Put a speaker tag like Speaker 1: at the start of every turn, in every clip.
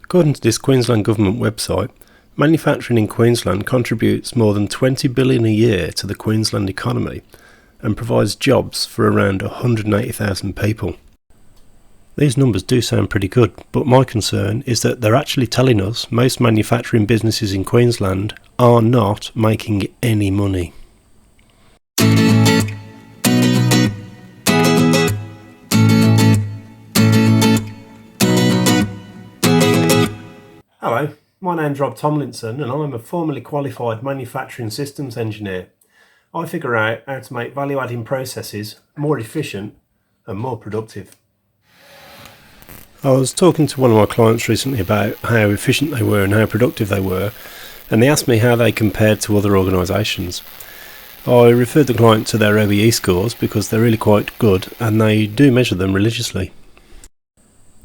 Speaker 1: According to this Queensland Government website, manufacturing in Queensland contributes more than $20 billion a year to the Queensland economy and provides jobs for around 180,000 people. These numbers do sound pretty good, but my concern is that they're actually telling us most manufacturing businesses in Queensland are not making any money. Hello, my name's Rob Tomlinson and I'm a formerly qualified manufacturing systems engineer. I figure out how to make value-adding processes more efficient and more productive. I was talking to one of my clients recently about how efficient they were and how productive they were, and they asked me how they compared to other organisations. I referred the client to their OEE scores because they're really quite good and they do measure them religiously.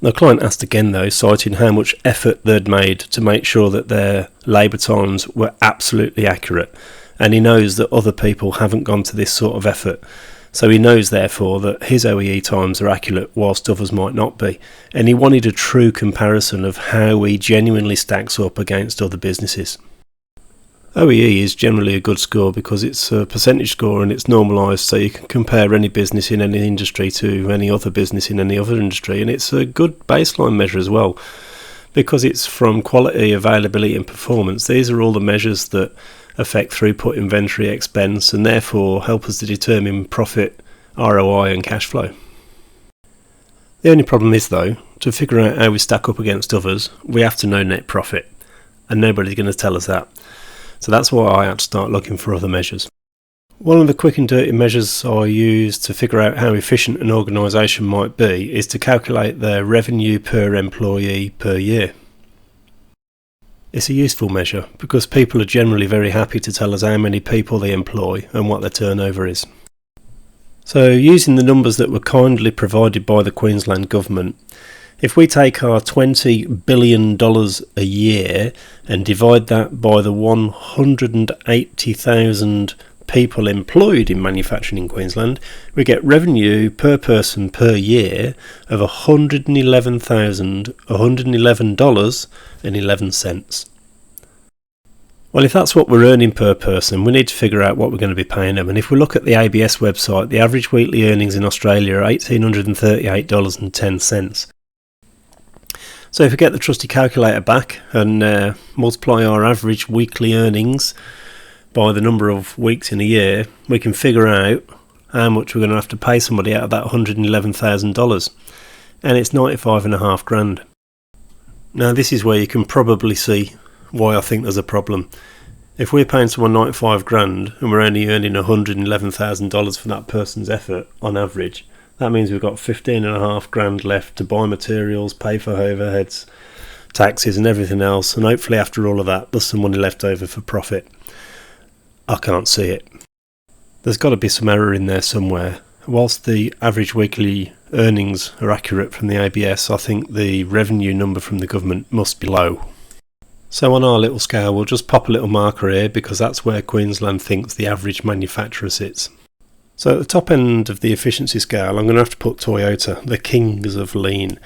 Speaker 1: The client asked again though, citing how much effort they'd made to make sure that their labour times were absolutely accurate, and he knows that other people haven't gone to this sort of effort. So he knows therefore that his OEE times are accurate whilst others might not be, and he wanted a true comparison of how he genuinely stacks up against other businesses. OEE is generally a good score because it's a percentage score and it's normalised, so you can compare any business in any industry to any other business in any other industry, and it's a good baseline measure as well because it's from quality, availability and performance. These are all the measures that affect throughput, inventory, expense, and therefore help us to determine profit, ROI and cash flow. The only problem is though, to figure out how we stack up against others, we have to know net profit, and nobody's going to tell us that. So that's why I had to start looking for other measures. One of the quick and dirty measures I use to figure out how efficient an organisation might be is to calculate their revenue per employee per year. It's a useful measure because people are generally very happy to tell us how many people they employ and what their turnover is. So using the numbers that were kindly provided by the Queensland Government, if we take our $20 billion a year and divide that by the 180,000 people employed in manufacturing in Queensland, we get revenue per person per year of $111,111.11. Well, if that's what we're earning per person, we need to figure out what we're going to be paying them. And if we look at the ABS website, the average weekly earnings in Australia are $1,838.10. So if we get the trusty calculator back and multiply our average weekly earnings by the number of weeks in a year, we can figure out how much we're going to have to pay somebody out of that $111,000, and it's $95.5 grand. Now this is where you can probably see why I think there's a problem. If we're paying someone 95 grand and we're only earning $111,000 for that person's effort on average, that means we've got 15.5 grand left to buy materials, pay for overheads, taxes and everything else, and hopefully after all of that there's some money left over for profit. I can't see it. There's got to be some error in there somewhere. Whilst the average weekly earnings are accurate from the ABS, I think the revenue number from the government must be low. So on our little scale we'll just pop a little marker here because that's where Queensland thinks the average manufacturer sits. So at the top end of the efficiency scale I'm going to have to put Toyota, the kings of lean.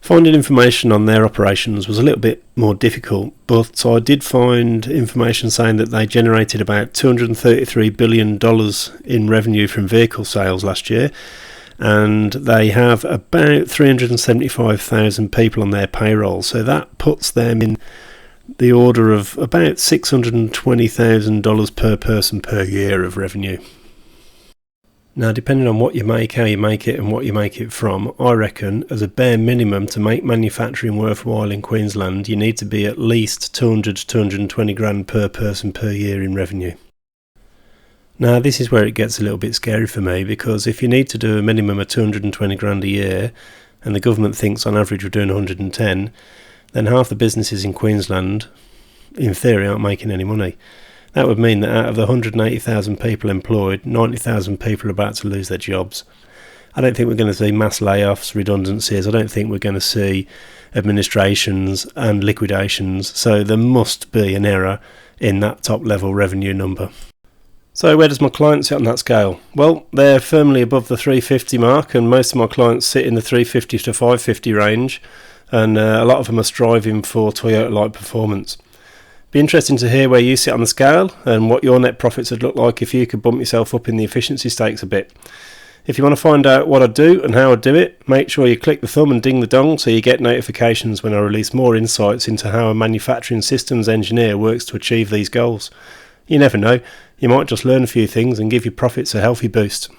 Speaker 1: Finding information on their operations was a little bit more difficult, but I did find information saying that they generated about $233 billion in revenue from vehicle sales last year, and they have about 375,000 people on their payroll, so that puts them in the order of about $620,000 per person per year of revenue. Now, depending on what you make, how you make it and what you make it from, I reckon as a bare minimum to make manufacturing worthwhile in Queensland you need to be at least 200 to 220 grand per person per year in revenue. Now this is where it gets a little bit scary for me, because if you need to do a minimum of 220 grand a year and the government thinks on average we're doing 110, then half the businesses in Queensland in theory aren't making any money. That would mean that out of the 180,000 people employed, 90,000 people are about to lose their jobs. I don't think we're going to see mass layoffs, redundancies. I don't think we're going to see administrations and liquidations. So there must be an error in that top level revenue number. So where does my client sit on that scale? Well, they're firmly above the 350 mark, and most of my clients sit in the 350 to 550 range, and a lot of them are striving for Toyota-like performance. Be interesting to hear where you sit on the scale and what your net profits would look like if you could bump yourself up in the efficiency stakes a bit. If you want to find out what I do and how I do it, make sure you click the thumb and ding the dong so you get notifications when I release more insights into how a manufacturing systems engineer works to achieve these goals. You never know, you might just learn a few things and give your profits a healthy boost.